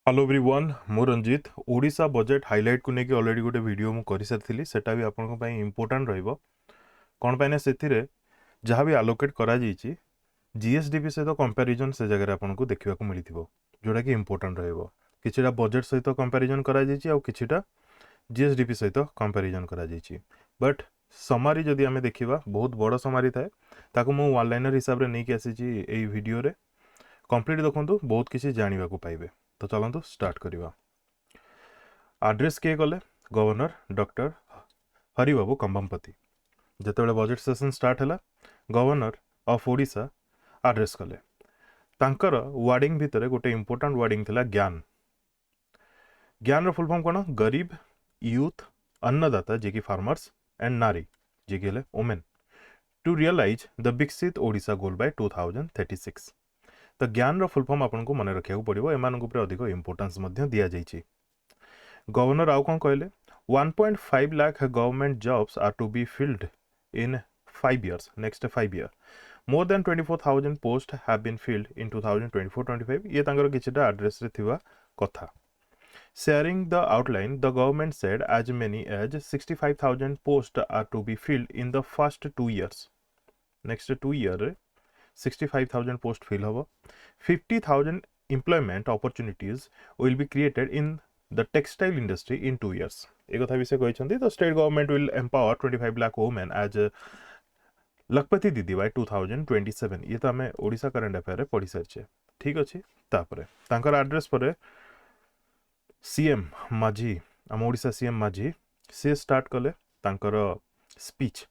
Hello everyone मु Ranjit Odisha budget highlight को लेकिन ऑलरेडी गोटे वीडियो मु कर सारी सेटा भी आपन को इम्पोर्टेंट रहिबो कोन पाइना सेथिरे जहाँ भी आलोकेट करा जाइछि जीएसडीपी सहित कंपैरिजन से जगह आपन को देखिबा को मिलिथिबो जोटा कि इम्पोर्टेंट रहिबो किछिटा बजेट सहित कंपैरिजन करा जाइछि आ किछिटा जीएसडीपी सहित कंपैरिजन करा जाइछि बट समरी जदि आमे देखिबा बहुत बड़ समरी थाए ताको मु वन लाइनर हिसाब रे नै कि आसीछि एई वीडियो रे कंप्लीट देखंतु बहुत किसी जानिबा को पाइबे। तो चलतु स्टार्ट करवा। आड्रेस किए गले गवर्नर डॉक्टर हरिबाबू कंबमपति जिते बजेट सेशन स्टार्ट है गवर्नर ऑफ ओडिशा आड्रेस कले तांकर वार्डिंग भितर गोटे इंपोर्टेंट वार्डिंग थिला ज्ञान ज्ञान फुल फॉर्म कौन गरीब यूथ अन्नदाता जे कि फार्मर्स एंड नारी जे कि वुमेन टू रियलाइज द विकसित ओडिशा गोल बाय 2036। तो ज्ञान रो फुल फॉर्म आपन को मन रखिया पड़ो एमान अधिक इंपोर्टेंस दिया जाइए। गवर्नर आउ कौन कहले 1.5 lakh government jobs are to be filled in 5 years next 5 year more than 24,000 post have been filled in 2024-25 ये तांगर किछटा एड्रेस रे थिबा कथा। Sharing the outline the government said as many as 65,000 post are to be filled in the first 2 years next 2 year 65,000 post fill hobo 50,000 employment opportunities will be created in the textile industry in 2 years एक कथा विषय कहछंती तो state government will empower 25 lakh women as Lakhpati Didi bye 2027 ये तो हमें Odisha current affair रे पढ़ी सारछे ठीक अछि। तापरे तांकर एड्रेस पर सीएम माझी हम ओडिशा सीएम माझी से स्टार्ट कले तांकर स्पीच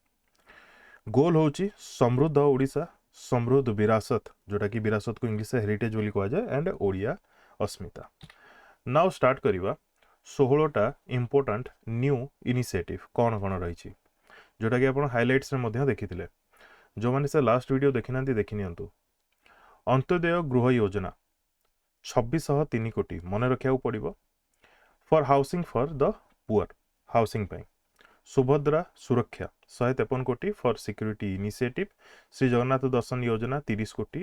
गोल होची समृद्ध ओडिशा समृद्ध विरासत जोटा कि विरासत को इंग्लिश हेरिटेज बोली कहा जाए एंड ओडिया अस्मिता। नाउ स्टार्ट करिवा 16टा इंपोर्टेंट न्यू इनिशिएटिव कौन कौन रही जोटा कि आपण हाइलाइट्स रे मध्य देखिथिले जो माने से लास्ट वीडियो देखिनांती देखिनियंतु। अंत्योदय गृह योजना 2603 कोटी मन रखिया पड़िबो for housing for the poor housing पई। सुभद्रा सुरक्षा 153 कोटी for security initiative. Shri Jagannath Darshan Yojana 30 कोटी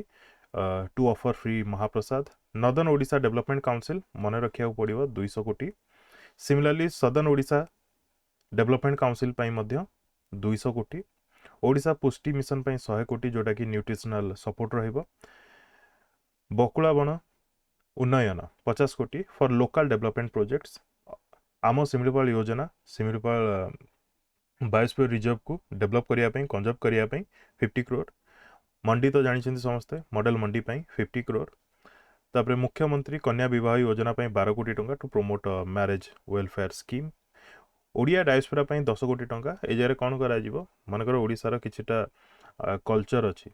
to offer free Mahaprasad. Northern Odisha development council मन रखिया पड़िबो 200 कोटी। Similarly southern Odisha development council पई मध्य 200 कोटी। ओडिशा पुष्टि मिशन पई 100 कोटी जोटा कि न्यूट्रिशनल सपोर्ट रहिबो। बकुला वन उन्नयन 50 कोटी फॉर लोकल डेवलपमेंट प्रोजेक्ट्स। आम सिमिलपाल योजना सिमिलपाल बायोस्फीयर रिजर्व को डेवलप करने कंजर्व करने 50 करोड़। मंडी तो जानी समस्ते मॉडल मंडी 50 करोड़। तापर मुख्यमंत्री कन्या विवाह योजना 12 कोटी टंका to promote marriage welfare scheme. Odia diaspora 10 कोटी टंका एजारे कौन कर मनकर ओडिशार किछिटा कल्चर अच्छी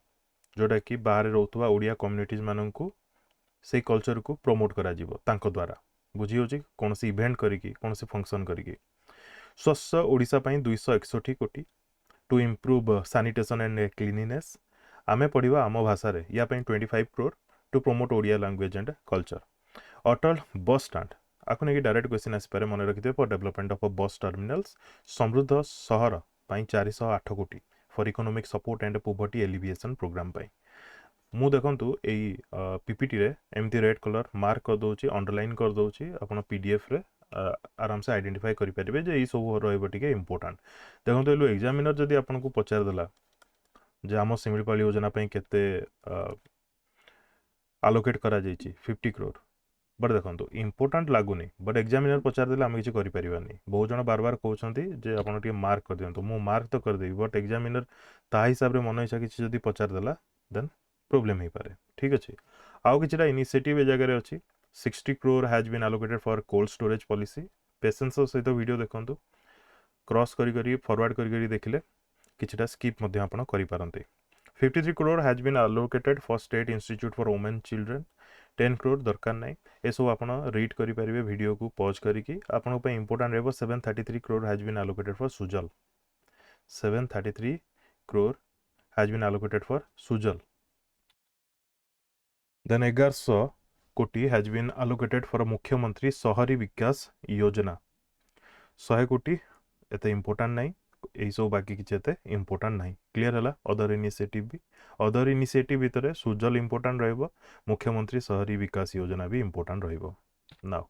जोटा कि बाहर रोथुवा ओडिया कम्युनिटीज माननकु से कल्चर को प्रमोट करा तांको द्वारा बुझी होची कौन सी इवेंट करिकी कौन सी फंक्शन करिकी। स्वच्छ ओडिशा 261 कोटी to improve sanitation and cleanliness आमे पढ़िबा आम भाषा रे या 25 crore to promote Odia language and culture. Atal bus stand आपको नहीं डायरेक्ट क्वेश्चन आसपे मन रखिए for development of bus terminals. Samruddha Sahar 408 कोटी for economic support and poverty alleviation programme मु देखंतु एई पीपीटी रे एमती रेड कलर मार्क कर दोची अंडरलाइन कर दोची आपण पीडीएफ रे आराम से आइडेंटिफाई करि परिबे जे ई सब रहइबो टिके इंपोर्टेंट। देखंतु एलो एग्जामिनर जदी आपण को पचार देला जे आम सिमिलपाल योजना पई केते आलोकेट करा जाईची 50 करोड़ बट देखंतु इंपोर्टेंट लागुनी बट एग्जामिनर पचार देला हम किछि करि परिबानी। बहुत जण बार बार कहउछंती जे आपण टिके मार्क कर दियंतु मु मार्क तो कर देबी बट एग्जामिनर ता हिसाब रे मन इच्छा किछि जदी पचार देला देन प्रॉब्लम ही पारे ठीक अच्छे। आउ किछटा इनिशिएटिव ए जगह रे अछि 60 crore has been allocated for cold storage policy. Patience सहित वीडियो देखंतु क्रॉस करी फॉरवर्ड करी देखिले किछटा स्किप मध्य आपण करि पारंते। 53 crore has been allocated for state institute for women children 10 crore दरकार नहीं ए सब आपण रीड करि परिबे वीडियो को पॉज करिकि आपण पे इंपोर्टेंट रहबो। 733 crore has been allocated for Sujal 733 crore has been allocated for Sujal. Then 1100 कोटी हैज बीन allocated फॉर मुख्यमंत्री शहरी विकास योजना 100 कोटी एते इंपोर्टेंट नहीं यही सब बाकी किसी एते इंपोर्टेंट नहीं क्लियर है। अदर इनिशिएटिव भितर सुजल इंपोर्टेंट रहिबो मुख्यमंत्री शहरी विकास योजना भी इंपोर्टेंट रहिबो। नाउ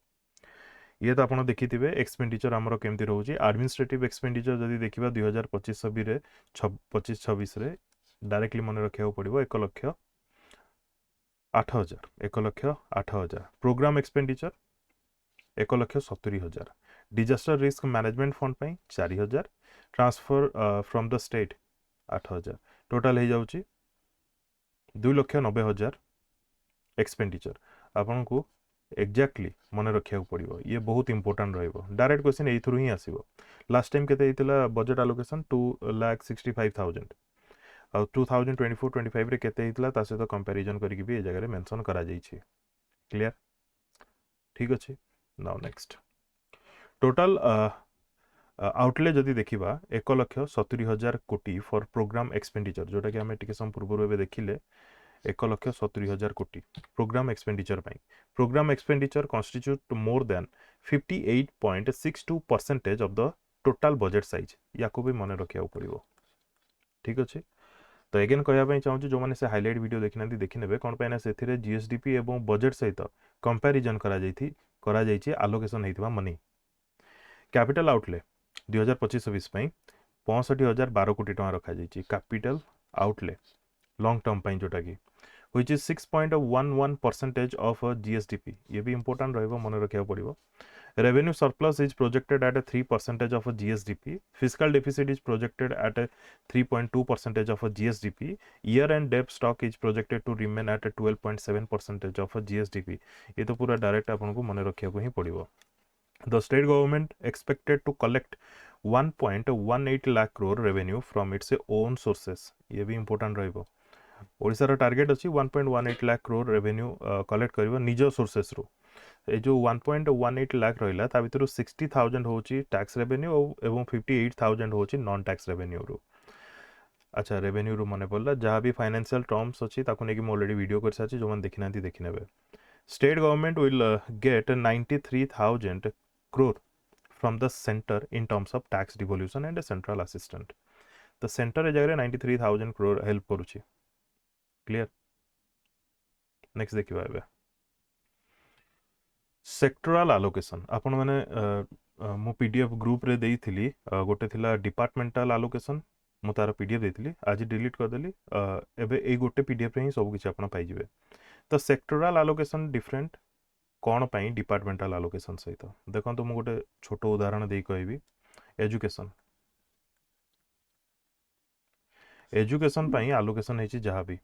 ये तो आपन देखिथिबे एक्सपेंडिचर हमरो केमती रहउची एडमिनिस्ट्रेटिव एक्सपेंडिचर जदी देखिबा 2025-26 रे 25-26 रे डायरेक्टली मन रखिया पड़िबो 1,08,000 1,08,000 program expenditure 1,70,000 disaster risk management fund पई 4,000 transfer from the state 8,000 total हे जाउची 2,90,000 एक्सपेंडिचर आपन को एक्जाक्टली मन रखिया पड़िबो ये बहुत इंपोर्टेंट रहइबो डायरेक्ट क्वेश्चन एई थ्रू ही आसीबो लास्ट टाइम केते हितला बजट एलोकेशन 2,65,000 और 2024-25 रे केते हितला ता से तो कंपैरिजन करिक भी ए जगह रे मेंशन करा जाई छी क्लियर ठीक अछि नाउ नेक्स्ट टोटल आउटले जदि देखिबा 1,70,000 कोटी फॉर प्रोग्राम एक्सपेंडिचर जोटा कि हमें टिके सम पूर्व रे देखिले 1,70,000 कोटी प्रोग्राम एक्सपेंडिचर पाई programme expenditure constitute more than 58.62% of the total budget size याको भी मन रखिया पड़िबो ठीक अछि तो अगेन कहया पई चाहूँ जो माने से हाईलाइट वीडियो देखिना देखिनेबे कोन पैना सेथिरे जीएसडीपी एवं बजेट सहित कंपैरिजन करा जाईछि आलोकेशन हेतिबा मनी कैपिटल आउटले 2025-26 पई 65,012 कोटी टका रखा जाईछि कैपिटल आउटले लॉन्ग टर्म पई जोटा की which is 6.11% of GSDP ये भी important रहेगा मन रखिया पड़िबो revenue surplus is projected at a 3% of GSDP fiscal deficit is projected at a 3.2% of GSDP year end debt stock is projected to remain at a 12.7% of GSDP ये तो पूरा direct आपन को मन रखिया को ही पड़िबो the state government expected to collect 1.18 lakh crore revenue from its own sources ये भी important रहेबो ओडिसा रो टारगेट अछि 1.18 लाख करोड़ रेवेन्यू कलेक्ट करबो निज सोर्सेस रो ए जो 1.18 लाख रहिला ता भितरु 60,000 होची टैक्स रेवेन्यू एवं 58,000 होची नॉन टैक्स रेवेन्यू रो अच्छा रेवेन्यू रो मने पड़ला जहां भी फाइनेंशियल टर्म्स अछि ताको नेकी ऑलरेडी वीडियो कर साची जो मन देखिनांती देखिनेबे state government will get 93,000 crore from the centre in terms of tax devolution and central assistant the centre ए जगह 93,000 करोड़ हेल्प करूची क्लियर नेक्स्ट देखिबा एबे सेक्टोरल एलोकेशन आपण माने मो पीडीएफ ग्रुप रे देइथिली गोटे थिला डिपार्टमेंटल एलोकेशन मु तार पीडीएफ देइथिली आज डिलीट कर देली एबे ए गोटे पीडीएफ रे ही सब किछ आपण पाइ जिवे तो सेक्टोरल एलोकेशन डिफरेंट कोन पई डिपार्टमेंटल एलोकेशन सहित देखन तो मु गोटे छोटो उदाहरण देई कहबी एजुकेशन पई एलोकेशन हेची जहां भी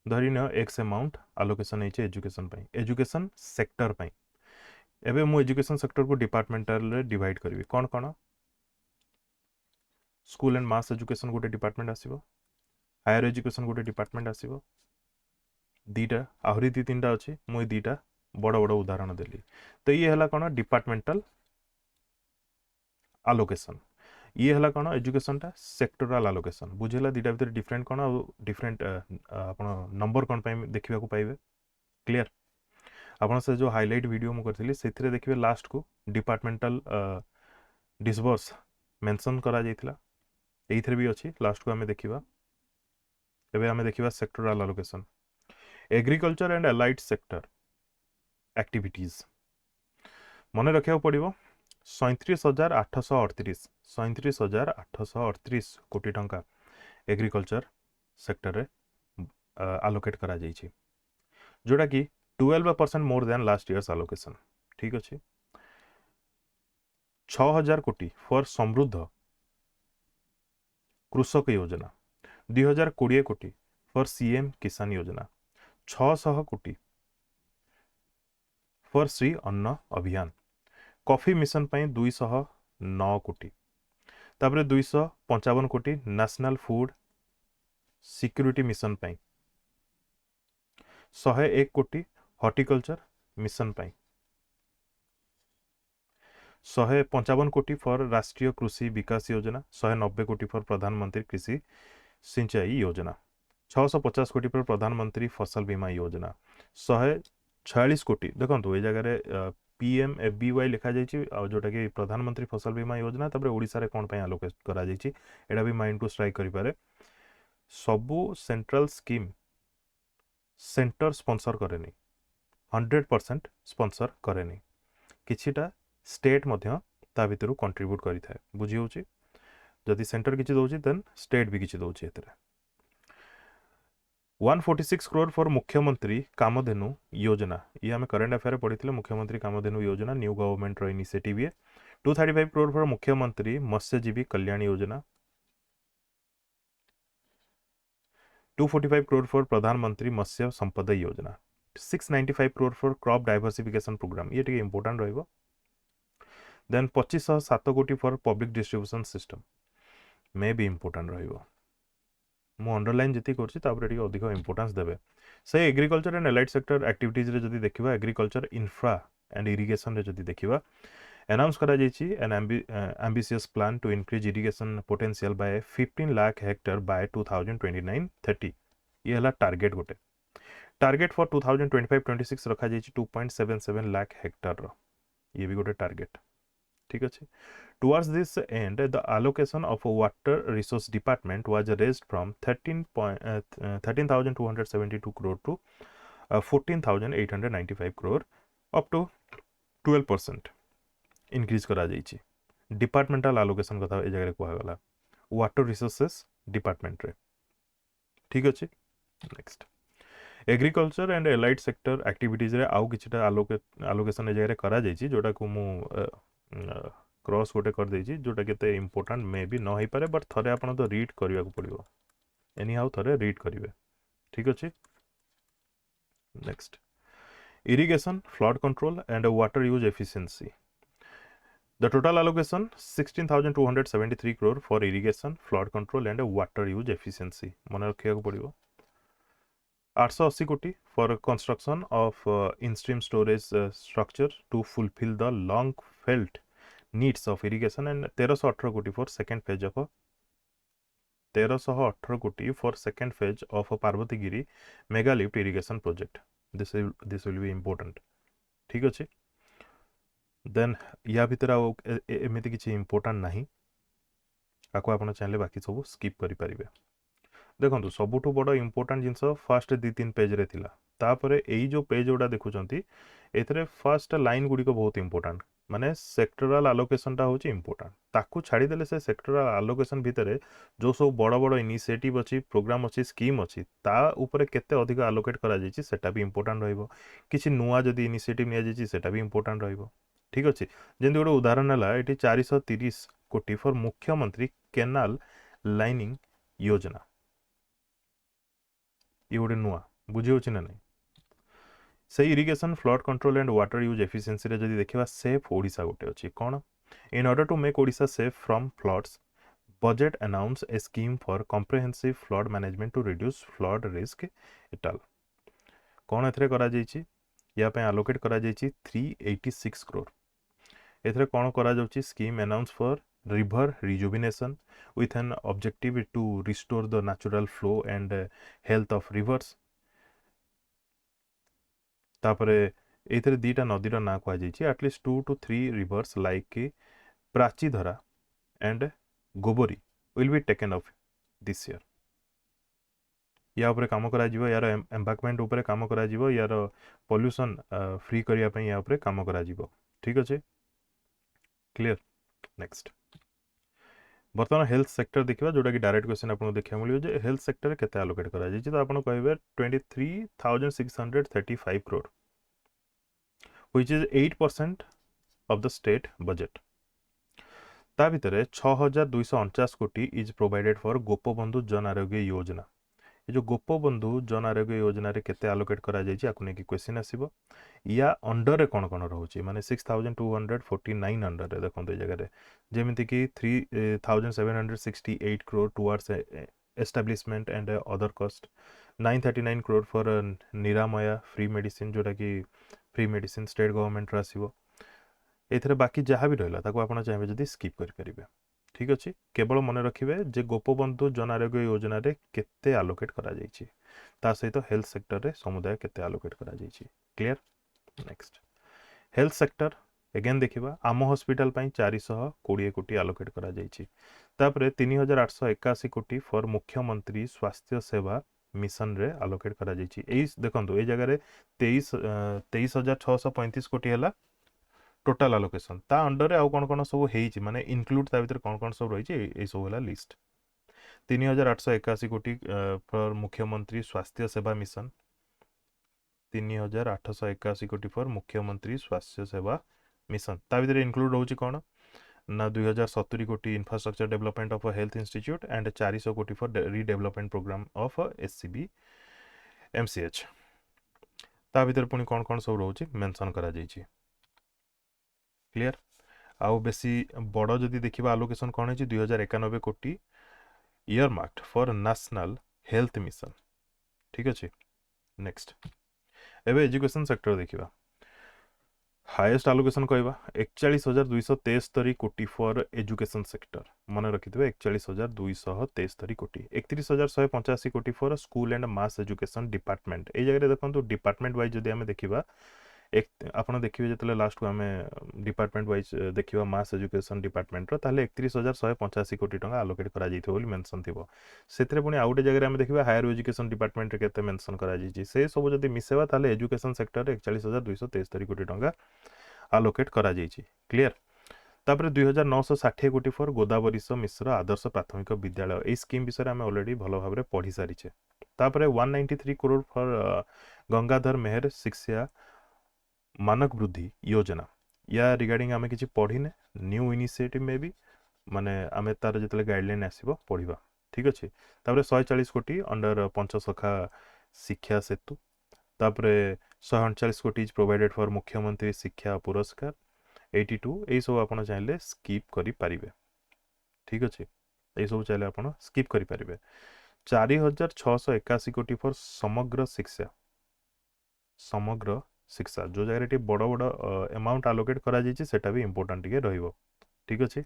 धरी न एक्स अमाउंट एलोकेशन हेचे एजुकेशन पई एजुकेशन सेक्टर पई एबे मु एजुकेशन सेक्टर को डिपार्टमेंटल रे डिवाइड करबी कोन कोन स्कूल एंड मास एजुकेशन गोटे डिपार्टमेंट आसीबो हायर एजुकेशन गोटे डिपार्टमेंट आसीबो दीटा आहुरी दी तीनटा अछि मु दीटा बड़ बड़ उदाहरण देली तो ये हला कोन डिपार्टमेंटल एलोकेशन ये हला कोन एजुकेशन टा सेक्टोरल एलोकेशन बुझेला दीटा भीतर डिफरेंट कोन डिफरेंट आपण नंबर कोन पई देखिबा को पाइबे क्लियर आपण से जो हाईलाइट वीडियो मु करथिली सेथिरे देखिबे लास्ट को डिपार्टमेंटल डिसबर्स मेंशन करा जाइथिला एइथरे भी अछि लास्ट को हमें देखिबा एबे हमें देखिबा sectoral allocation agriculture and allied sector activities मने रखिया पड़िबो 37,838 कोटी टंका एग्रीकल्चर सेक्टर रे आलोकेट करा जाइछि जोटा कि 12% more than last years allocation ठीक अछि 6,000 कोटी फॉर समृद्ध कृषक योजना 2,020 कोटी फॉर सीएम किसान योजना 600 कोटी फॉर श्री अन्न अभियान कॉफी मिशन पई 209 कोटी तापरे 255 कोटी नेशनल फूड सिक्योरिटी मिशन पई 101 कोटी हॉर्टिकल्चर मिशन पई 155 कोटी फॉर राष्ट्रीय कृषि विकास योजना 190 कोटी फॉर प्रधानमंत्री कृषि सिंचाई योजना 650 कोटी फॉर प्रधानमंत्री फसल बीमा योजना 146 कोटी देखंतु ए जगह रे PMFBY लिखा जाइछि जोटा कि प्रधानमंत्री फसल बीमा योजना तबरे ओडिसा रे कोन पई एलोकेट करा जाइछि एडा भी माइंड को स्ट्राइक करि पारे सबु सेंट्रल स्कीम सेंटर स्पॉन्सर करेनी 100% स्पॉन्सर करेनि किछिटा स्टेट मध्य ता भितरु कंट्रीब्यूट करि थाए बुझी होची जदि सेंटर किछि दोची देन स्टेट भी किछि दोची एतरे 146 crore फॉर मुख्यमंत्री कामधेनु योजना ये आम करेंट अफेयर पढ़ी मुख्यमंत्री कामधेनु योजना न्यू गवर्नमेंट इनिशिएटिव ये 235 crore फॉर मुख्यमंत्री मत्स्यजीवी कल्याण योजना 245 crore फॉर प्रधानमंत्री मत्स्य संपदा Yojana 695 crore for crop diversification programme ये टिके इंपोर्टेंट रहिबो देन 2507 कोटी फॉर पब्लिक डिस्ट्रीब्यूशन सिस्टम मे भी इंपोर्टेंट रहिबो मु अंडरलाइन जति करछि तापर टिके अधिक इंपोर्टेंस देबे से agriculture and allied sector activities रे जति देखिबा एग्रीकल्चर इंफ्रा एंड इरिगेशन रे जति देखिबा अनाउंस करा जायछि an ambitious plan to increase irrigation potential by 15 lakh hectare by 2029-30 ये हला टारगेट गोटे टारगेट फॉर 2025-26 रखा जायछि 2.77 लाख हेक्टर रो ये भी गोटे टारगेट ठीक अछि towards this end the allocation of water resource department was raised from 13,272 crore to 14,895 crore up to 12% increase करा जायछि डिपार्टमेंटल एलोकेशन कथा ए जगह कोहा गला वाटर रिसोर्सेस डिपार्टमेंट रे ठीक अछि next agriculture and allied sector activities रे आउ किछटा एलोकेशन ए जगह करा जायछि जोटा को मु क्रॉस गोटे कर देछि जोटा केते इंपोर्टेंट मे भी न होई पारे बट थरे आपण तो रीड करिया को पड़िबो एनी हाउ थरे रीड करिवे ठीक अछि next irrigation flood control and water use efficiency The total allocation 16,273 crore for irrigation, flood control and water use efficiency. मन रखिया को पड़िबो 880 कोटी for construction of in-stream storage structure to fulfill the long felt needs of irrigation and 1318 कोटी for second phase of 1318 कोटी for second phase of Parvati Giri mega lift irrigation project. This will be important. ठीक अछि then या भीतर एमती किसी important नहीं आपको आप चाहिए बाकी सब स्किप करें देखो सबुठ बड़ इंपोर्टेंट जिनस फास्ट 2-3 पेज रे थिला तापरे एई जो पेज गुड़ा देखुचंती एथरे फर्स्ट लाइन गुडी को बहुत इंपोर्टेंट माने सेक्टरल एलोकेशन टा होची इंपोर्टेंट ताकू छाड़ी देले से सेक्टरल एलोकेशन भितरे जो सब बड़ बड़ इनिशिएटिव अछि प्रोग्राम अछि स्कीम अछि ता ऊपर केते अधिक एलोकेट करा जायछि सेटा भी इंपोर्टेंट रहइबो किछि नुवा जदी इनिशिएटिव निया जायछि सेटा भी इंपोर्टेंट रहइबो ठीक अच्छे जमी गोटे उदाहरण है ये 430 कोटी फॉर मुख्यमंत्री केनाल लाइनिंग योजना ये गोटे नुआ बुझी होची ना नहीं से irrigation flood control and water use efficiency रे जदी देखिबा सेफ ओडिसा गोटे अछि कोन in order to make Odisha safe from floods budget announce a scheme for comprehensive flood management to reduce flood risk इटाल कोन एथरे करा जायछि या पे एलोकेट करा जायछि 386 करोड़ एथरे कौन करा जाउछि scheme announce for river rejuvenation with an objective to restore the natural flow and health of rivers तापरे एथरे दीटा नदीर ना कह जाइछि at least 2 to 3 rivers like Prachidhara and Gobari will be taken of this year या ऊपर काम करा जिवो यार एम्बैंकमेंट ऊपर काम करा जिवो यार पोल्यूशन फ्री करिया पई या ऊपर काम करा जिवो ठीक अछि क्लियर नेक्स्ट बर्तमान हेल्थ सेक्टर देखिबा जोटा कि डायरेक्ट क्वेश्चन आपन देखिया मिलियो जे हेल्थ सेक्टर केते एलोकेट करा जाय छै तो आपन कहबे 23,635 crore which is 8% of the state budget ता भितरे 6,249 कोटी is provided for Gopabandhu Jan Arogya Yojana ये जो गोपबंधु जन आरोग्य योजना रे केते एलोकेट करा जाय छै आकु ने कि क्वेश्चन आसीबो या अंडर रे कोन रहउची माने 6,249 अंडर रे देखो ए जगह रे जेमिति कि 3,768 crore towards establishment and other cost 939 crore for Niramaya free medicine जोटा कि फ्री मेडिसिन स्टेट गवर्नमेंट आसीबो एथरे बाकी जहाँ भी रहला ताको आपण चाहिए जदी स्किप करि परिबे ठीक अछि केवल मन रखिबे जे गोपबंधु जन आरोग्य योजना रे केते एलोकेट करा जाय छी ता सहित हेल्थ सेक्टर रे समुदाय केते एलोकेट करा जाय छी clear next health sector again देखिबा आम हॉस्पिटल पई 420 कोटी एलोकेट करा जाय छी तापरे 3,881 कोटी फॉर मुख्यमंत्री स्वास्थ्य सेवा मिशन रे आलोकेट करा जाइछि एई देखंतु ए जगह रे 23,635 कोटी हला टोटल आलोकेशन ता अंडर रे आउ कोन सब हेइछि माने इंक्लूड ता भीतर कोन सब रहिछि ए सब हला लिस्ट 3,881 कोटी फॉर मुख्यमंत्री स्वास्थ्य सेवा मिशन 3,881 कोटी फॉर मुख्यमंत्री स्वास्थ्य सेवा मिशन ता भीतर इंक्लूड रहउछि कोन ना 2,070 कोटी infrastructure development of health institute and 400 कोटी for redevelopment programme of SCB MCH ता भीतर पुनी कोन सब रहउछि मेंशन करा जाइछि क्लियर आउ बेसी बड़ जदि देखिबा आलोकेशन कोन है 2,091 कोटी year marked for national health mission ठीक अछि नेक्स्ट एबे एजुकेशन सेक्टर देखिबा हाईएस्ट आलोकेशन कहवा 41,273 कोटी फॉर एजुकेशन सेक्टर मन रखिथे 41,273 कोटी 31,185 कोटी for school and mass education department ए जगह देखो डिपार्टमेंट वाइज जदि आम देखा एक आपन देखिए जो लास्ट को आम डिपार्टमेंट वाइज देखा मास एजुकेशन डिपार्टमेंट ताले 31,185 कोटी टंका आलोकेट करा जाइथो बोली मेंशन थिबो सेतरे पुनी आउटे जगह आम देखा हायर एजुकेशन डिपार्टमेंट रे केते मेंशन करा जाइछि से सब जदि मिसेबा ताले एजुकेशन सेक्टर रे 41,273 कोटी टंका आलोकेट करा जाइछि क्लियर तापर 2,960 कोटी फॉर गोदावरीश मिश्र आदर्श प्राथमिक विद्यालय ए स्कीम विषय आम ऑलरेडी भलो भाबरे पढ़ी सारिछे तापर 193 करोड़ फॉर गंगाधर मेहर शिक्षा मानक वृद्धि योजना या रिगार्डिंग आमे किछि पढ़िने न्यू इनिशिएटिव में भी माने आमे तार जतले गाइडलाइन आसीबो पढ़िबा ठीक अछि तापर 140 कोटी अंडर पंचसखा शिक्षा सेतु तापर 149 कोटी इज प्रोवाइडेड फॉर मुख्यमंत्री शिक्षा पुरस्कार 82 ए सब आपण चाहिले स्किप करि परिबे ठीक अछि ए सब चाहिले आपण स्किप करि परिबे 4,681 कोटी फॉर समग्र शिक्षा जो जगह बड़ बड़ अमाउंट आलोकेट करा जाइछि सेटा भी इंपोर्टेंट टिके रहिबो ठीक अछि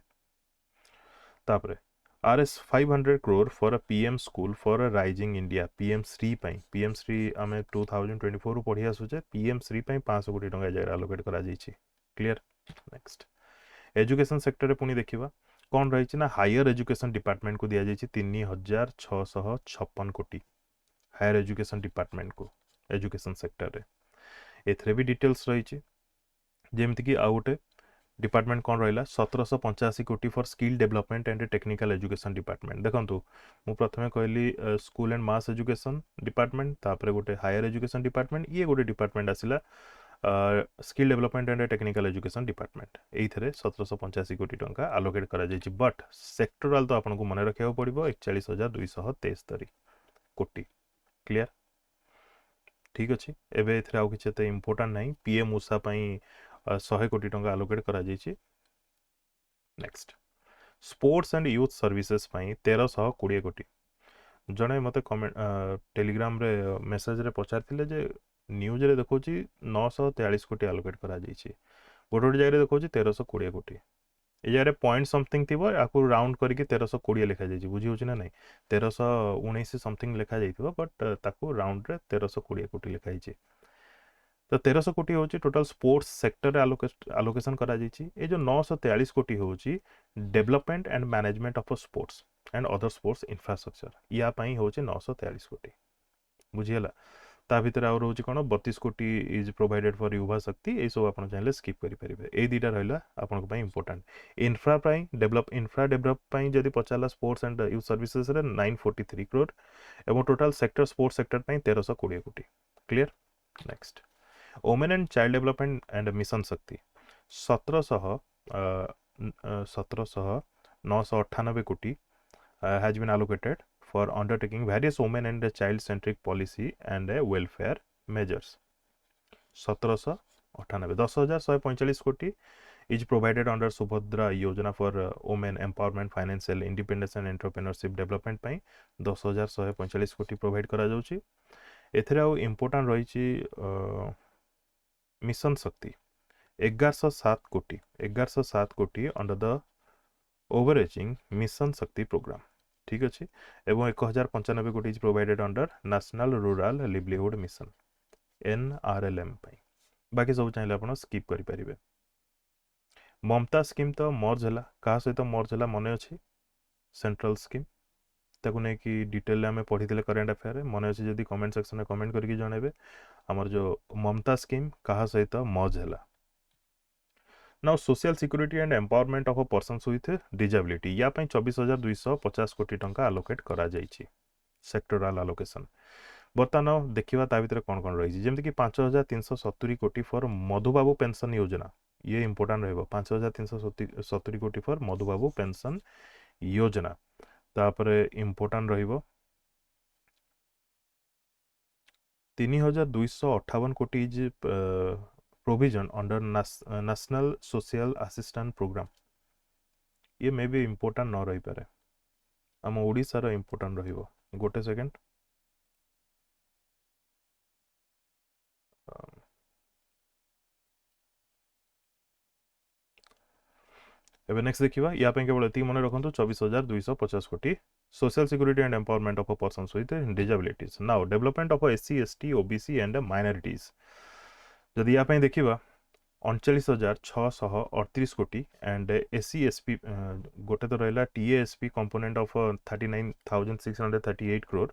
तापर RS 500 crore for PM school for rising India PM Shri PM Shri आम 2024 पढ़ी आसुचे पीएम श्री 500 कोटी टंका जगह आलोकेट करा जाइछि क्लियर नेक्स्ट एजुकेशन सेक्टर रे पुनी देखिबा कोन रहिछि ना हायर एजुकेशन डिपार्टमेंट को दिया जाइछि 3,656 कोटी हायर एजुकेशन डिपार्टमेंट को एजुकेशन सेक्टर रे एथरे भी डिटेल्स रहिछि जेमति कि आउटे डिपार्टमेंट कौन रहा 1,785 कोटी for skill development and technical education department देखंतु मु प्रथमे कहली school and mass education department तापर गोटे हायर एजुकेशन डिपार्टमेंट ये गोटे डिपार्टमेंट आसिला skill development and technical education department एइथरे 1,785 कोटी टंका आलोकेट करा जाइछि बट सेक्टोरल तो आपनको मन रखिया पड़िबो 41,273 कोटी क्लियर ठीक अछि एबे एथरे आउ किछ एते इंपोर्टेंट नाही पीएम उषा पई 100 कोटी टंका आलोकेट करा जाइछि next sports and youth services पई 1,320 कोटी जणे मते कमेंट टेलीग्राम रे मेसेज रे पचारथिले जे न्यूज रे देखौछि 943 कोटी आलोकेट करा जाइछि गोटे गोटे जगह देखौछि 1,320 कोटी ए जगह पॉइंट समथिंग थिबो आकु राउंड करके 1,320 लिखा जाइछि बुझी होछि ना नै 1,319 समथिंग लिखा जाइथिबो बट ताकु राउंड रे 1,320 कोटी लिखा जाइछि तो 1,300 कोटी होची टोटल स्पोर्ट्स सेक्टर आलोकेशन करा जाइछि ए जो 943 कोटी होची development and management of sports and other sports infrastructure या पई होची 943 कोटी बुझियला ता भीतर आउ होची कोन 32 कोटी इज प्रोवाइडेड फॉर युवा शक्ति ए सब आपण चाहिले स्किप करि परिबे ए दीटा रहला आपण पई इंपोर्टेंट इंफ्रा डेवलप पई जदी पचाला स्पोर्ट्स एंड यूथ सर्विसेज रे 943 करोड़ एवं टोटल सेक्टर स्पोर्ट्स सेक्टर पई 1,320 कोटी clear next women and child development and mission शक्ति 1,998 कोटी has been allocated for undertaking various women and child centric policy and welfare measures 1,798 10,145 कोटी is provided under Subhadra योजना for women empowerment financial independence and entrepreneurship development पई 10,145 कोटी provide करा जाउची एथरे आउ important रहिची mission शक्ति 1107 कोटी अंडर द ओवरएचिंग मिशन शक्ति प्रोग्राम ठीक अछि एवं 1,095 कोटी is provided under national rural livelihood mission NRLM पई बाकी सब चाहिले आपण स्किप करि परिबे ममता स्कीम तो मर्ज हला का सहित मर्ज हला मने अछि सेंट्रल स्कीम ताकू नहीं कि डिटेल आम पढ़ी करेन्ट अफेयर मन अच्छे जदि कमेंट सेक्शन में कमेंट करके जनइबे आमर जो ममता स्कीम कहा सहित मज है। Now social security and empowerment of persons with disability या 24,250 कोटी टंका आलोकेट करा जाइछि सेक्टोराल आलोकेशन। बर्तमान देखा ता भर कौन कौन रही जमीक 5,370 कोटी फॉर मधुबाबू पेंशन योजना ये इंपोर्टाट रही 5,370 कोटी फॉर मधुबाबू पेंशन योजना। तापर इंपोर्टाट रही 3,258 कोटी is provision under national social assistance programme ये मे भी इंपोर्टाट न रही पारे आम ओडिशार इंपोर्टाट रही गोटे सेकेंड एबे नेक्स्ट देखिबा या पे केवल एति मन रखंतु 24,250 कोटी social security and empowerment of persons with disabilities. Now development of SC ST OBC and minorities जदि या पे देखिबा 39,638 कोटी एंड एससी एसपी गोटे तो रहला टीएएसपी कंपोनेंट ऑफ 39,638 करोड़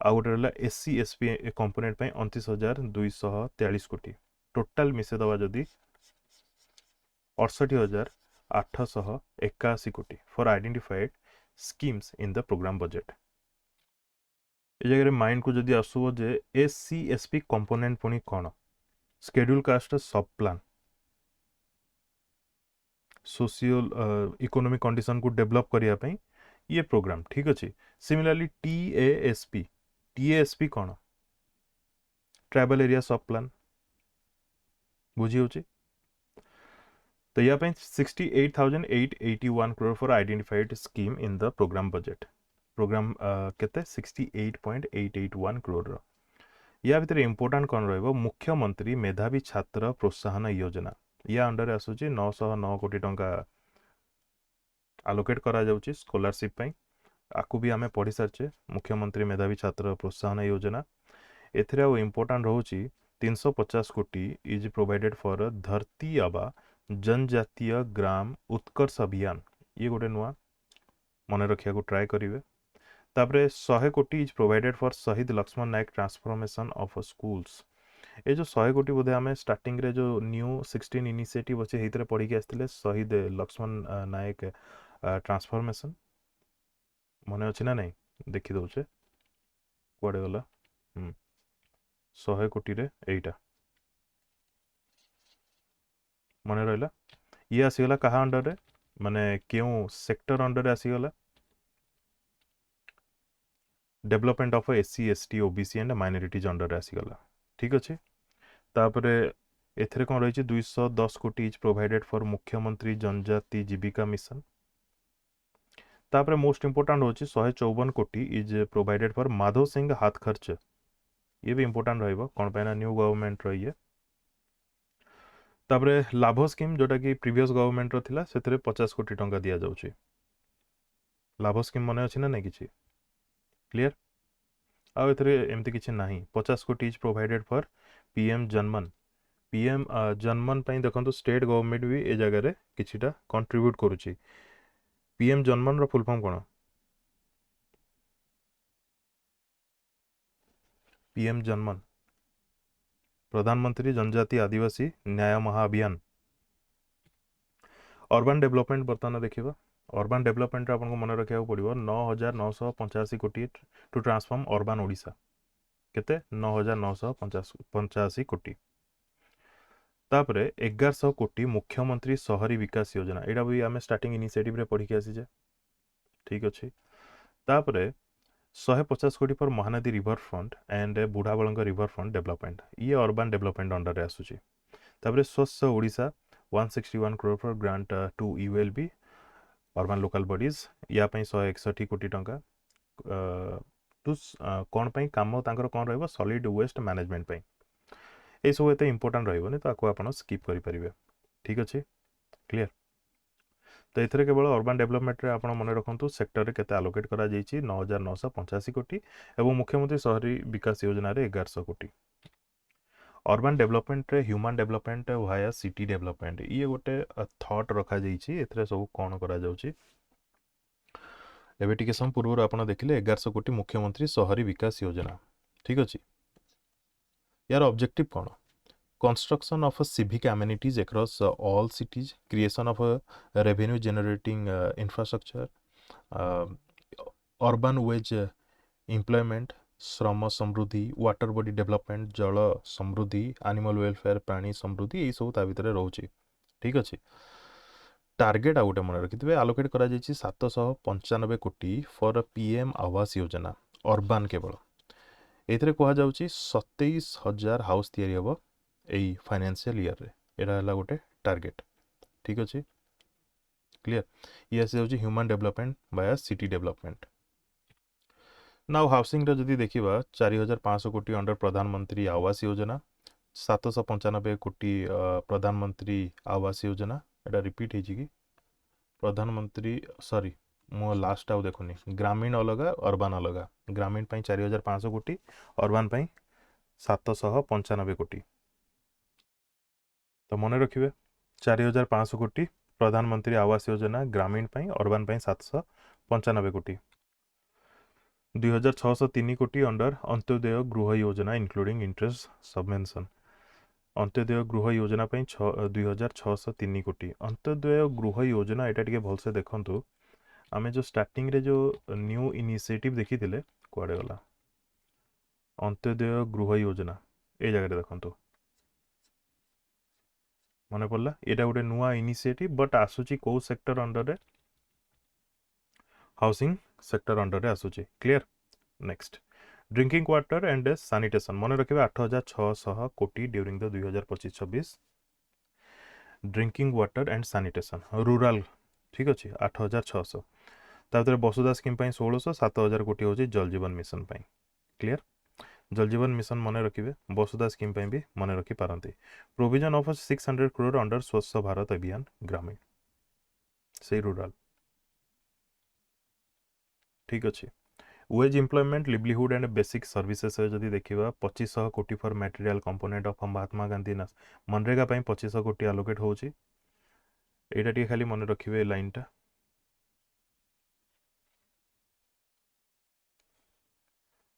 आ गोटे रहला एससी एसपी कंपोनेंट पे 29,243 कोटी टोटल मिसे दवा जदि 68,881 कोटी for identified schemes in the programme budget. ए जगह माइंड को जदि आसुबो जे एससी एसपी कंपोनेंट पुनी कौन शेड्यूल कास्ट सब प्लान सोशियल इकोनॉमिक कंडीशन को डेवलप करिया पई ये प्रोग्राम ठीक अच्छे। सिमिलरली टीएएसपी कौन ट्राइबल एरिया सब प्लान बुझी होची तो यहाँ पे 68,881 crore for identified scheme in the programme budget programme केते 68.881 करोड़ या भीतर इंपोर्टाट कौन रहिबो मुख्यमंत्री मेधावी छात्र प्रोत्साहन योजना या अंडर आसुची 909 कोटी टंका आलोकेट करा जाउची स्कॉलरशिप पई आकु भी आमे पढ़ी सारचे मुख्यमंत्री मेधावी छात्र प्रोत्साहन योजना एथिरे आ इंपोर्टाट रहउची 350 कोटी इज प्रोवाइडेड फॉर धरती आबा जनजातीय ग्राम उत्कर्ष अभियान ये गोटे नुआ मन रखिया को ट्राई करिवे। तापरे 100 कोटी इज प्रोवाइडेड फॉर शहीद लक्ष्मण नायक ट्रांसफॉर्मेशन ऑफ स्कूल्स ये जो 100 कोटी बोधे आम स्टार्टिंग रे जो न्यू 16 इनिशिएटिव अच्छे हेतरे पढ़ी के आसते शहीद लक्ष्मण नायक ट्रांसफॉर्मेशन मन अच्छे ना नहीं देखी दौचे कुआडे गला 100 कोटी रे एटा मन रहा ये आसीगला कहा अंडर रे माने क्यों सेक्टर अंडर रे आसीगला development of SC ST OBC and minorities under रे आसीगला ठीक अच्छे। तापरे एथरे कौन रही 210 कोटी इज प्रोवाइडेड फॉर मुख्यमंत्री जनजाति जीविका मिशन। तापरे मोस्ट इंपोर्टाट होची 154 कोटी is provided for Madhav Singh हाथ खर्च ये भी इंपोर्टाट रहिबो कौन पैना न्यू गवर्नमेंट रही है। तापरे लाभ स्कीम जोटा कि प्रीवियस गवर्नमेंट रो थिला सेतरे 50 कोटी टंका दिया जाउची लाभ स्कीम मने अछि ना नहीं किछि क्लियर आ एथरे एमती किछि नाही 50 कोटी इज प्रोवाइडेड फॉर पीएम जनमन पई देखंतु स्टेट गवर्नमेंट भी ए जगह रे किछिटा कंट्रीब्यूट करूची। पीएम जनमन रो फुल फॉर्म कोन पीएम जनमन प्रधानमंत्री जनजाति आदिवासी न्याय महाअभियान। अर्बन डेवलपमेंट बर्तमान देखा अर्बन डेवलपमेंट आपको मन रखा पड़ो 9,985 कोटी टू ट्रांसफॉर्म अर्बन ओडिशा केते 9,985 कोटी। तापरे 1100 कोटी मुख्यमंत्री शहरी विकास योजना यहाँ भी आम स्टार्टिंग इनिशिएटिव रे पढ़ी आसीजे ठीक अच्छे। तापरे 150 कोटी for Mahanadi river front and Budhabalanga river front development ये अर्बन डेवलपमेंट अंडर रे आसुची। तापरे Swachh Odisha 161 crore for grant to ULB urban local bodies या 161 कोटी टंका टू कौन पाई काम तांकर कौन रहिबो सॉलिड वेस्ट मैनेजमेंट पाई ये सब एते इंपोर्टेंट रहिबोनी तो आपको आपण स्किप करि परिबे ठीक अच्छे क्लियर। तो एथरे केवल अर्बन डेवलपमेंट रे आपण मन रखंतु सेक्टर रे केते आलोकेट करा जाईची 9,985 कोटी एवं मुख्यमंत्री शहरी विकास योजना रे 1100 कोटी। अर्बन डेवलपमेंट रे human development via city development ये गोटे थॉट रखा जाईची एथरे सब कोन करा जाउची एबे टिके सम पूर्व आपण देखिले 1100 कोटी मुख्यमंत्री शहरी विकास योजना ठीक अछि यार objective cone construction of a civic amenities across all cities, creation of a revenue generating infrastructure, uh, urban wage employment, श्रम समृद्धि, वाटर बॉडी डेवलपमेंट, जल समृद्धि, एनिमल वेलफेयर, प्राणी समृद्धि, यही सब ता भितर रोचे ठीक अच्छे टार्गेट आ गोटे मन रखिथे आलोकेट करा 795 कोटी for PM Awas Yojana urban केवल एथिरे कहा जाउची 27,000 हाउस तैयारी हबो एई फाइनेंशियल ईयर रे एटा हला गोटे टार्गेट ठीक अछि क्लियर ये से होची human development bye city development now housing रे जदी देखिबा 4500 कोटी अंडर प्रधानमंत्री आवास योजना 795 कोटी प्रधानमंत्री आवास योजना एटा रिपीट हेची कि प्रधानमंत्री सॉरी मो लास्ट आउ देखुनी ग्रामीण अलगा अर्बान अलगा ग्रामीण पई 4500 कोटी अर्बान पई 795 कोटी तो मन रखिए 4500 कोटी प्रधानमंत्री आवास योजना ग्रामीण पई अर्बान पई 795 कोटी 2603 कोटी अंडर अंत्योदय गृह योजना इंक्लूडिंग इंटरेस्ट सबमेंशन अंत्योदय गृह योजना पई 2603 कोटी अंत्योदय गृह योजना एटा टिके भलसे देखंतु आमे जो स्टार्टिंग रे जो न्यू इनिशिएटिव देखि थिले कोडे गला अंत्योदय गृह योजना ए जगह देखंतु मन पड़ला एटा गोटे नुआ इनिशिएटिव बट आसुची को सेक्टर अंडर रे हाउसिंग सेक्टर अंडर रे आसुची clear next drinking water and sanitation मन रखिबे 8600 कोटी during the 2025-26 drinking water and sanitation rural ठीक अछि 8600 तापर वसुधा स्कीम पई 1600 7000 कोटी होची जल जीवन मिशन पई क्लियर जल जीवन मिशन मन रखिए वसुधा स्कीम पे भी मन रखी पारती प्रोविजन ऑफ 600 करोड़ अंडर स्वच्छ भारत अभियान ग्रामीण से रूरल ठीक अच्छे veg employment livelihood and basic services जदि देखा 2500 कोटी for material component of Mahatma Gandhi MNREGA 2500 कोटी आलोकेट होची एटा टी खाली मन रखिए लाइन टा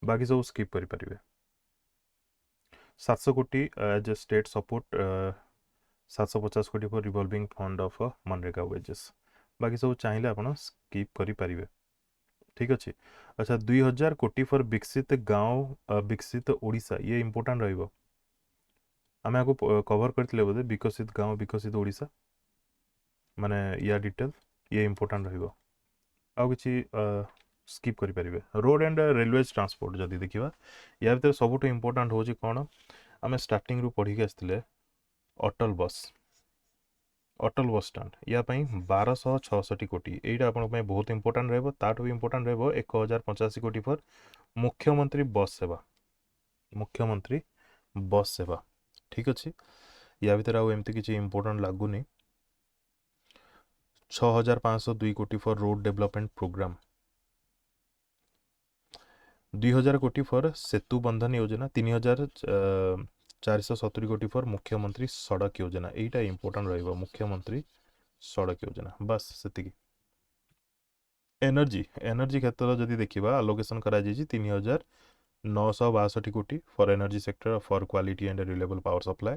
बाकी सब स्किप करि परिबे 700 कोटी एज ए स्टेट सपोर्ट 750 कोटी for revolving fund of MNREGA wages बाकी सब चाहिए आप स्किप करि परिबे ठीक अच्छे अच्छा 2000 कोटी फॉर विकसित गांव विकसित ओडिशा ये इंपोर्टेंट रहिबो आमे आको कवर करथिले बोधे विकसित गांव विकसित ओडिशा माने या डिटेल ये इंपोर्टेंट रहिबो आ किछि स्किप करि परिबे रोड एंड रेलवे ट्रांसपोर्ट जदि देखिबा या भीतर सबुठ इंपोर्टेंट होची कोन आमे स्टार्टिंग रु पढी के आस्थिले अटल बस स्टैंड या 1266 कोटी एटा आपण पे बहुत इंपोर्टेंट रहबो ताटो भी इंपोर्टेंट रहबो 1085 कोटी फॉर मुख्यमंत्री बस सेवा ठीक अछि या भीतर आ एमती किछि इंपोर्टेंट लागुनी 6502 कोटी फॉर रोड डेवलपमेंट प्रोग्राम 2000 कोटी फॉर सेतु बंधन योजना 3470 कोटी फॉर मुख्यमंत्री सड़क योजना एटा इंपोर्टेंट रहिबो मुख्यमंत्री सड़क योजना बस सेतिकी एनर्जी क्षेत्र जदि देखिबा अलोकेशन करा जायछि 3962 कोटी for energy sector for quality and reliable power supply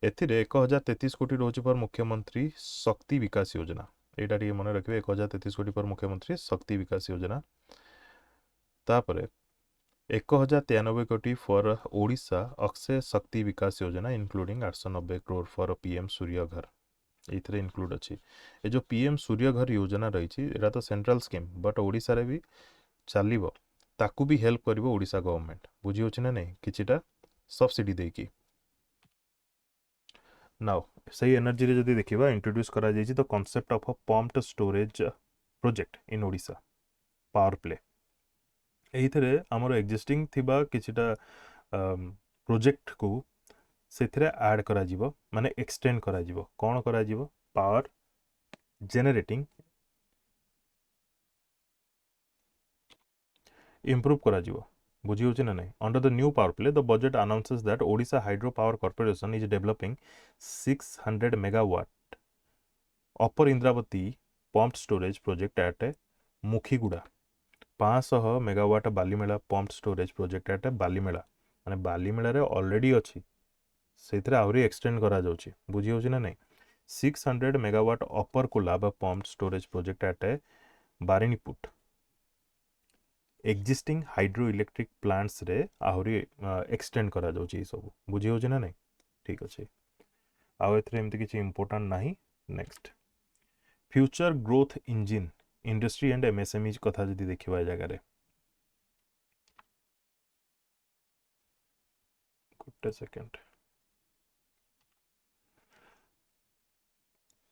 एथिरे 1033 कोटी रोज पर मुख्यमंत्री शक्ति विकास योजना एटा टी मन रखिबे 1033 कोटी पर मुख्यमंत्री शक्ति विकास योजना तापरे 1093 कोटी फॉर ओडिशा अक्षय शक्ति विकास योजना इंक्लूडिंग 890 करोड़ फॉर पीएम सूर्य घर इथरे इंक्लूड अछि ए जो पीएम सूर्य घर योजना रही एटा तो सेंट्रल स्कीम बट ओडिशा रे भी चलिबो ताकू भी हेल्प करिवो ओडिशा गवर्नमेंट बुझी होछि ना नहीं किछिटा सब्सिडी देकी नाउ सही एनर्जी रे जदि देखिबा इंट्रोड्यूस करा जायछि तो concept of a pumped storage project in Odisha power play एइथरे हमर एक्जिस्टिंग थिबा किछिटा प्रोजेक्ट को सेथिरे ऐड करा जिवो माने एक्सटेंड करा जिवो कोन करा जिवो पावर जनरेटिंग इंप्रूव करा जिवो बुझी होछि ना नहीं under the new power play the budget announces that Odisha hydro power corporation is developing 600 megawatt upper Indravati pumped storage project at a मुखीगुड़ा 500 megawatt Balimela pump storage project एटा बालीमेला माने बालीमेला रे ऑलरेडी अछि सेथरे आउरी एक्सटेंड करा जाउची बुझी होची ना नहीं 600 megawatt upper Kolab pump storage project at Barniput existing hydro electric plants रे आहुरी एक्सटेंड करा जाउची सब बुझी होची ना नहीं ठीक अछि आउ एथरे एमती किछि इंपोर्टेंट नाही next future growth engine industry and MSME कथा जदि देखिबा जगह रे गुड सेकंड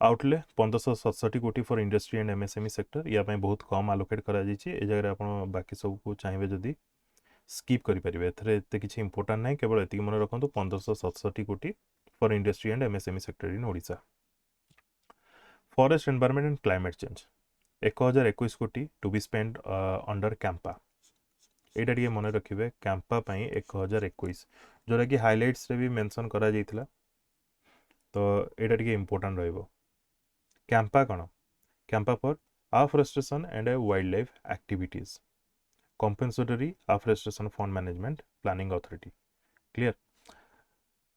आउटले 1567 कोटी for industry and MSME sector या ପାଇଁ बहुत कम आलोकेट करा जायछि ए जगह आपण बाकी सब को चाहिबे जदि स्किप करि परिबे एथरे एते किछि इंपोर्टेंट नाही केवल एति मन रखंतु 1567 कोटी for industry and MSME sector in Odisha forest environment and climate change 1021 कोटी to be spend under CAMPA एटा टिके मन रखिबे कैंपा पई 1021 जोरा कि हाइलाइट्स रे भी मेंशन करा जायतिला तो एटा टिके इंपोर्टेंट रहइबो कैंपा कौन Campa for afforestation and wildlife activities compensatory afforestation fund management planning authority clear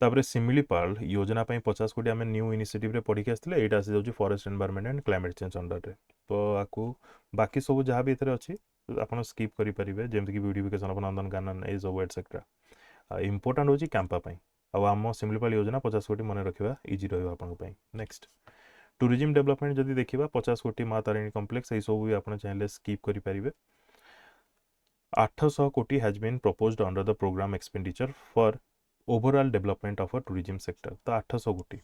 तापर सिमिलीपाल योजना पई 50 कोटी आमे न्यू इनिशिएटिव रे पढी के आस्थिले एटा आसी जाउची forest environment and climate change under रे तो आकू बाकी सब जहां भी एथरे अछि आपण स्किप करि परिबे जेमति कि ब्यूटिफिकेशन ऑफ नंदनकानन ए सब एटसेट्रा इंपोर्टेंट होची कैंपा पई अब हम सिमिलीपाल योजना 50 कोटी मन रखिबा इजी रहइबा आपण पई नेक्स्ट टूरिज्म डेवलपमेंट जदि देखिबा 50 कोटी माँ तारिणी कॉम्प्लेक्स ए सब भी आपण चाहेले स्किप करि परिबे 800 कोटी has been proposed under the program expenditure for overall development of a tourism sector तो 800 कोटी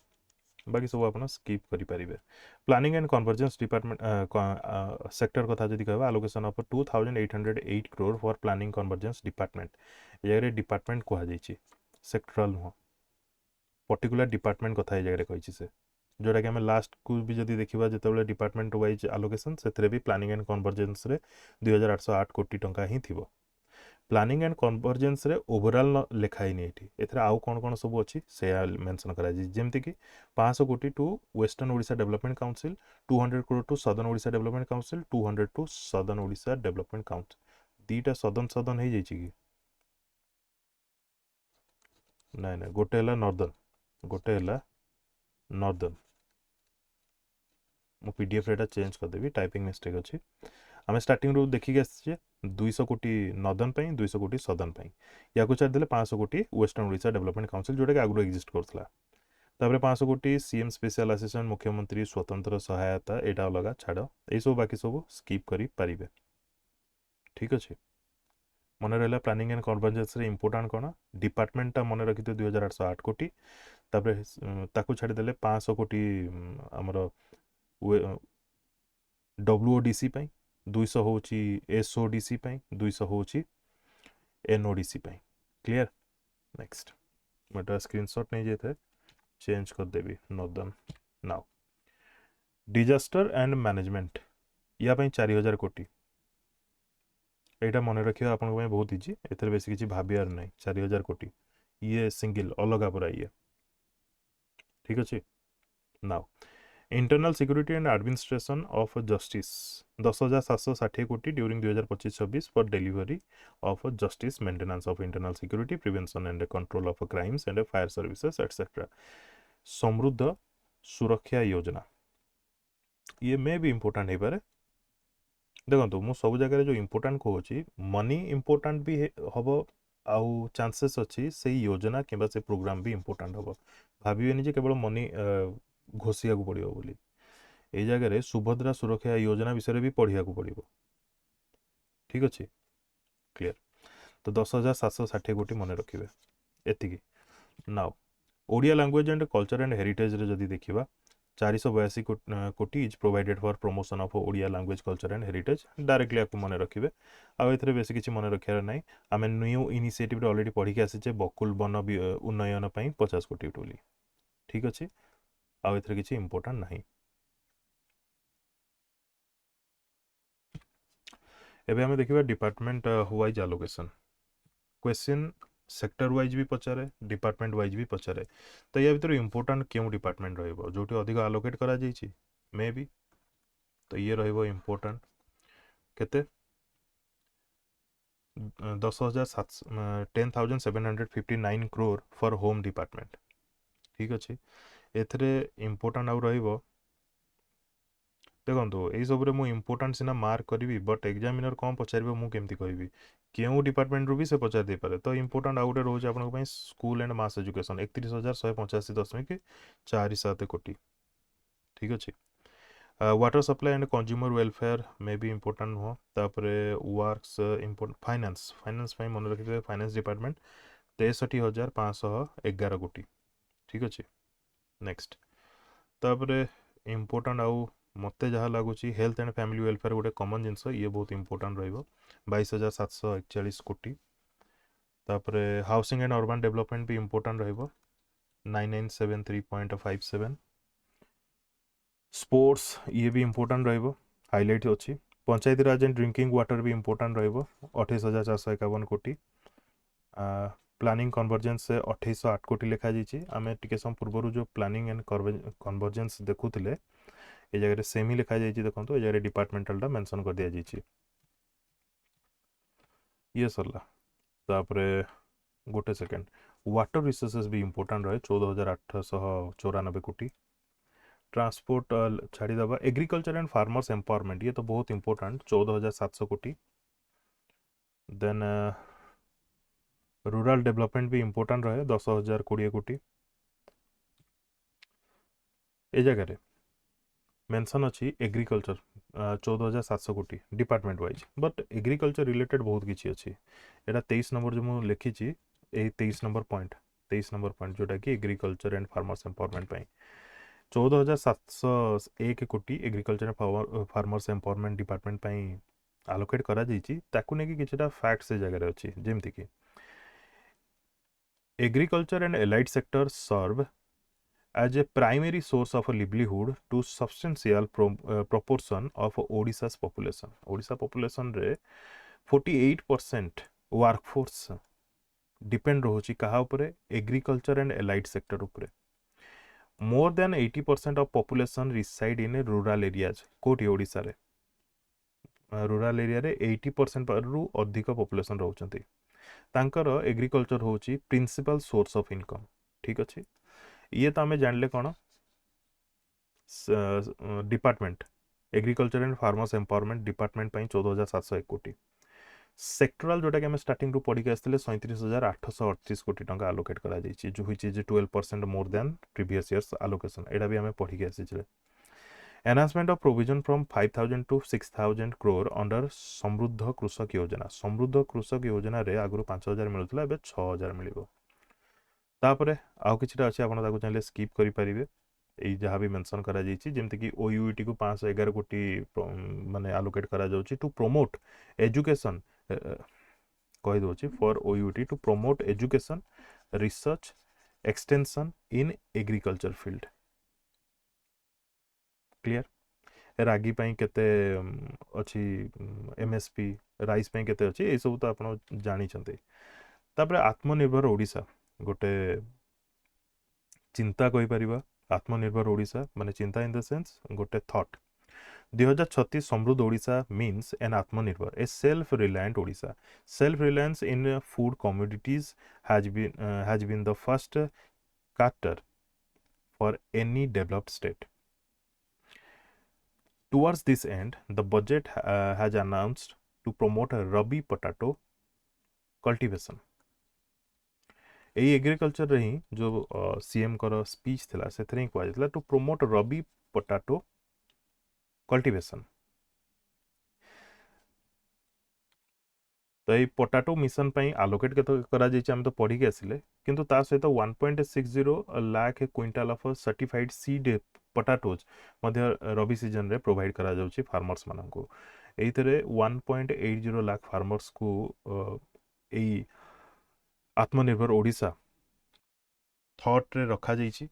बाकी सब आपण स्किप करि परिबे planning and convergence department sector कथा जदि कहबा allocation of 2808 crore for planning convergence department ए डिपार्टमेंट कहा जायछि सेक्टरल नो पर्टिकुलर डिपार्टमेंट कथा ए जगह कहिछि से जोटा कि आम लास्ट को भी जब देखा जो डिपार्टमेंट वाइज आलोकेशन से भी प्लानिंग एंड कन्वर्जेंस रे 2808 कोटी टंका ही थी प्लानिंग एंड कन्वर्जेंस रे ओवरऑल लिखाई नहीं एथरे आउ कौन कौन सब अच्छी से मेंशन करा जेमती कि 500 कोटी to western Odisha development council 200 crore to southern Odisha development council 200 to southern Odisha development council दीटा सदन सदन हो जाइए कि ना ना गोटे है नॉर्दर्न गोटे है नॉर्दर्न मु पीडीएफ रेटा चेंज कर देबी टाइपिंग मिस्टेक अच्छी आम स्टार्टिंग रू देखिक आसे 200 कोटी नॉर्दर्न पे 200 कोटी सदर्न पे या को छाड़ी 500 कोटी वेस्टर्न ओडिशा डेवलपमेंट काउंसिल जोटा कि आगु एक्जिस्ट करथला तापर 500 कोटी सीएम स्पेशल असिस्टेंट मुख्यमंत्री स्वतंत्र सहायता एटा अलग छाड़ ए सब बाकी सब स्किप करि पारिबे ठीक अच्छे मन रहा प्लानिंग एंड कन्वर्जेंस रे इंपोर्टेंट कौन डिपार्टमेंट मन रखी 2808 कोटी तापर ताकू छाड़ी 500 कोटी आमर डब्ल्यूओडीसी 200 होची एसओडीसी 200 होची एनओडीसी क्लियर नेक्स्ट मैं स्क्रीनशॉट नहीं जाते चेंज कर देवी northern now disaster and management या 4000 कोटी एटा मन रखिया आपन बहुत इजी एथरे बेसी किछि भाबियार नहीं 4000 कोटी ये सिंगल अलग पूरा ये ठीक अच्छे now internal security and administration of justice 10,760 कोटी during 2025-26 for delivery of justice maintenance of internal security prevention and control of crimes and fire services etcetera समृद्ध सुरक्षा योजना ये मे भी इंपोर्टेंट है पारे देखो मु सब जगह जो इंपोर्टेंट कहूँ मनी इंपोर्टेंट भी हम आउ चांसेस अच्छी से योजना कि से प्रोग्राम भी इंपोर्टेंट हम भावे केवल मनी घोषिया को पड़ो बोली ए जगह सुभद्रा सुरक्षा योजना विषय भी पढ़िया को पड़ो ठीक अच्छे क्लियर तो 10,760 कोटी मन रखिए एतिकी now Odia language and culture and heritage रे जदि देखिबा 482 कोटी is provided for promotion of Odia language culture and heritage directly आपको मन रखिए आ एथरे बेसी किछि मन रखियार नाही आमे न्यू इनिशिएटिव रे ऑलरेडी पढ़ी के आसीचे बकुल वन उन्नयन पई 50 कोटी टोली ठीक अछि आ एथरे किछि इंपोर्टेंट नाही एबे हमें देखिबा department wise allocation question sector wise भी पचारे डिपार्टमेंट वाइज भी पचारे तो या भीतर इंपोर्टेंट क्यों डिपार्टमेंट जो अधिक आलोकेट करा जाइछि मे बी तो ये रहिबो इंपोर्टेंट केते 10,759 crore फॉर होम डिपार्टमेंट। ठीक अच्छे एथरे इम्पोर्टाट आउ रहिबो देखो यही सब मु इम्पोर्टाट सिना मार्क करी बट एग्जामिनर कौन पचार मु केमती कहबी क्यों डिपार्टमेंट रू भी से पचार दे पारे तो इम्पोर्टाट आउ गोटे रोज आपन स्कूल एंड मास एजुकेशन 31,185.47 कोटी। ठीक अच्छे water supply and consumer welfare में भी इम्पोर्टाट नुह तापर वर्क्स इम्पोर्ट फाइनेंस फाइनेंस मन रखिए फाइनेंस डिपार्टमेंट 63,511 कोटी। ठीक अच्छे नेक्स्ट तापर इम्पोर्टाट आउ मत जहाँ लगुच हेल्थ एंड फैमिली वेलफेयर गोटे कॉमन जिनस ये बहुत इंपोर्टेंट रहिबो 22,741 कोटी। तापर हाउसिंग एंड अर्बन डेवलपमेंट भी इंपोर्टेंट रहिबो 9973.57। स्पोर्ट्स ये भी इंपोर्टेंट रहिबो हाईलाइट अच्छी। पंचायती राज एंड ड्रिंकिंग वाटर भी इंपोर्टेंट रहिबो 28,451 कोटी। प्लानिंग कन्वर्जेंस से 2808 कोटी लिखा जाइए आम टे सम पूर्व जो प्लानिंग एंड कन्वर्जेंस देखुले ये जगह सेमी लिखा जाइए देखो ये जगह डिपार्टमेंटाल मेंशन कर दिया जाइए। ये सरला तापर गोटे सेकेंड वाटर रिसोर्सेस भी इंपोर्टेंट रहे 14,894 कोटी। ट्रांसपोर्ट छाड़ीदबा एग्रीकल्चर एंड फार्मर्स एम्पावरमेंट ये तो बहुत इंपोर्टेंट 14,700 कोटी। देन रूरल डेवलपमेंट भी इंपोर्टेंट रहे 10,020 कोटी। ए जगह मेंशन अच्छी एग्रीकल्चर 14,700 कोटी department wise but agriculture related बहुत किसी अच्छी यहाँ 23 नंबर जो मुझे लिखी 23 नंबर पॉइंट जोटा कि एग्रीकल्चर एंड फार्मर्स एम्पावरमेंट 14,701 कोटी agriculture and farmers empowerment department allocate करा जाइछि ताकू नेकी किछटा फैक्ट से जगह अच्छी जेमती कि agriculture and allied sector serve as a primary source of a livelihood to substantial proportion of Odisha's population. Odisha population रे 48% workforce depend रहुची कहा उपरे agriculture and allied sector उपरे। More than 80% of population reside in rural areas। कोटी ओडिशा रे rural area रे 80% रु अधिक population रहउचंती तांकर एग्रीकल्चर होची प्रिंसिपल सोर्स ऑफ इनकम। ठीक अच्छे ये तो आम जानले कौन department agriculture and farmers empowerment department 14,701 कोटी। सेक्टोराल जोटा कि स्टार्टिंग रू पढ़ी आसते 37,838 कोटी टंका आलोकेट करा जाइछि जो हुई जे 12% more than previous years allocation एटा भी आम पढ़ी आसी। Enhancement of provision from 5,000 to 6,000 crore under समृद्ध कृषक योजना। समृद्ध कृषक योजना रे आगु 5,000 मिलुतला एबे 6,000 मिलिबो। तापरे आउ किछटा अछि आपण ताकू चाहिले स्किप करि परिबे एई जहाँ भी मेंशन करा जाइछि जेमति कि ओयूईटी को 511 कोटी माने आलोकेट करा जाउछि टू प्रमोट एजुकेशन कहि दोछि for OUAT to promote education research extension in agriculture field. Clear रागी पई केते अछि एमएसपी राइस पई केते अछि ए सब तो आपण जानि छथि। तापरे आत्मनिर्भर ओडिशा गोटे चिंता कहि परिबा आत्मनिर्भर ओडिशा माने चिंता इन द सेंस गोटे thought 2036 Samruddha Odisha means an Atmanirbhar a self reliant Odisha. Self reliance in food commodities has been the first charter for any developed state. Towards this end, the budget has announced to promote Rabi potato cultivation. यही agriculture रे ही जो CM कर speech थिला सेथरे ही कहै थिला to promote rabi potato cultivation. तो ये पोटाटो मिशन पई आलोकेट केतो करा जाइछ हम तो पढ़ी के आसिले किंतु ता सहित 1.60 lakh quintal of certified seed potatoes मध्य रबी सीजन रे प्रोवाइड करा जाउछि फार्मर्स मानन को। एइतरे 1.80 लाख फार्मर्स को एई आत्मनिर्भर ओडिशा थॉट रे रखा जाइछि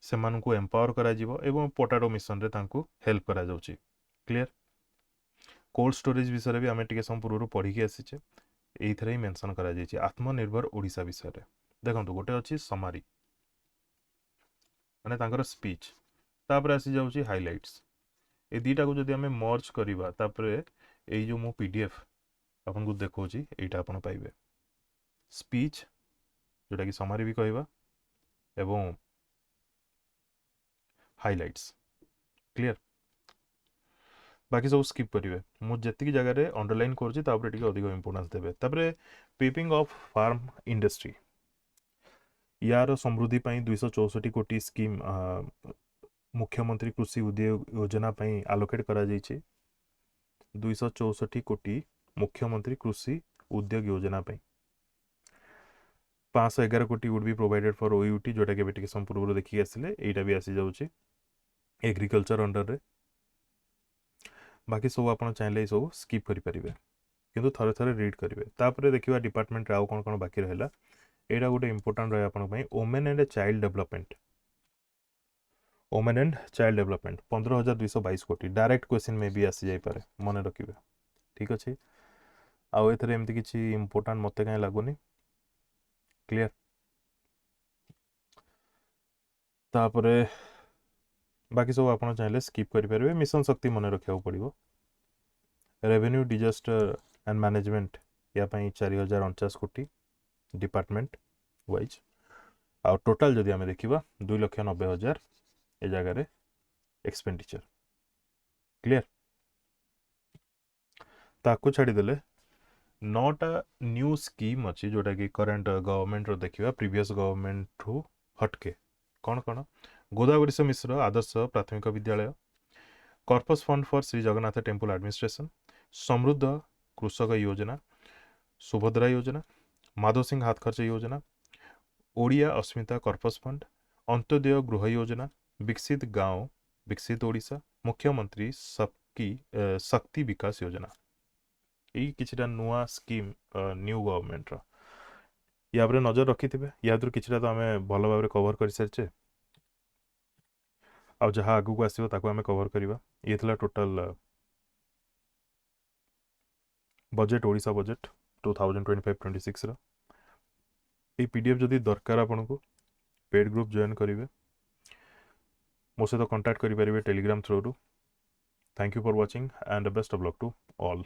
सेमान को एम्पावर करा जिवो एवं पोटाटो मिशन रे तांको हेल्प करा जाउछि। क्लियर कोल्ड स्टोरेज विषय भी आम टे पूर्व पढ़ी के आसीचे एइथरे ही मेंशन करा जाइछि आत्मनिर्भर ओडिशा विषय रे। देखंतु गोटे अछि समारी माने तांकर स्पीच तापर आसी जाउछि हाइलाइट्स ए दीटा को जदि आम मर्ज करिबा तापर এই जो मो पीडीएफ आपन को देखौची एटा आपन पाइबे स्पीच जोटा कि समरी भी कहबा एवं हाइलाइट्स क्लियर बाकी सब स्किप करेंगे मुझे जगह अंडरलाइन कर अधिक इंपोर्टेंस देवे तापरे पीपिंग ऑफ फार्म इंडस्ट्री यार समृद्धि 264 कोटी स्कीम मुख्यमंत्री कृषि उद्योग योजना आलोकेट करा 264 कोटी मुख्यमंत्री कृषि उद्योग योजना 511 कोटी would be provided for OUT जोटा के बेटिके संपूर्ण देखिए आसिले एटा भी आसी जाउची एग्रीकल्चर अंडर रे बाकी सब आप चाहिए सब स्किप करेंगे किंतु थरे थरे रीड करेंगे तापर देखा डिपार्टमेंट आउ कौन कौन बाकी रहा यहाँ गोटे इंपोर्टाट रहा आप women and child development women and child development 15,222 कोटी डायरेक्ट क्वेश्चन में भी आसी जापे मन रखिए ठीक अच्छे आउ एमती किसी इंपोर्टाट मत कहीं लगुनि क्लियर तापर बाकी सब आप चाहिए स्किप करेंगे मिशन शक्ति मन रखा पड़ो रेवेन्यू डिजास्टर एंड मैनेजमेंट या 4,049 कोटी डिपार्टमेंट वाइज आ टोटाल जदि आम देखा 2,90,000 ए जगार एक्सपेंडिचर क्लियर ताकू छाड़देले 9टा न्यू स्कीम अच्छी जोटा कि करंट गवर्नमेंट देखा प्रीवियस गवर्नमेंट ठू हटके कौन कौन गोदावरी मिश्र आदर्श प्राथमिक विद्यालय corpus fund for Shri Jagannath temple administration समृद्ध कृषक योजना सुभद्रा योजना माधव सिंह हाथ खर्च योजना ओडिया अस्मिता कॉर्पस फंड अंत्योदय गृह योजना विकसित गांव विकसित ओडिशा मुख्यमंत्री सबकी शक्ति विकास योजना यही किछिटा नुआ स्कीम न्यू गवर्नमेंट या नजर रखि थे या किछिटा तो आम भल भाव कवर कर सारी आ जहाँ आगू आसो आम कवर करवा ये टोटाल बजेट ओडिशा बजेट 2025-26 ये पीडीएफ जदि दरकार आपन को पेड ग्रुप जॉइन करेंगे मो सहित कांटेक्ट करेंगे Telegram through. Thank you for watching and best of luck to all.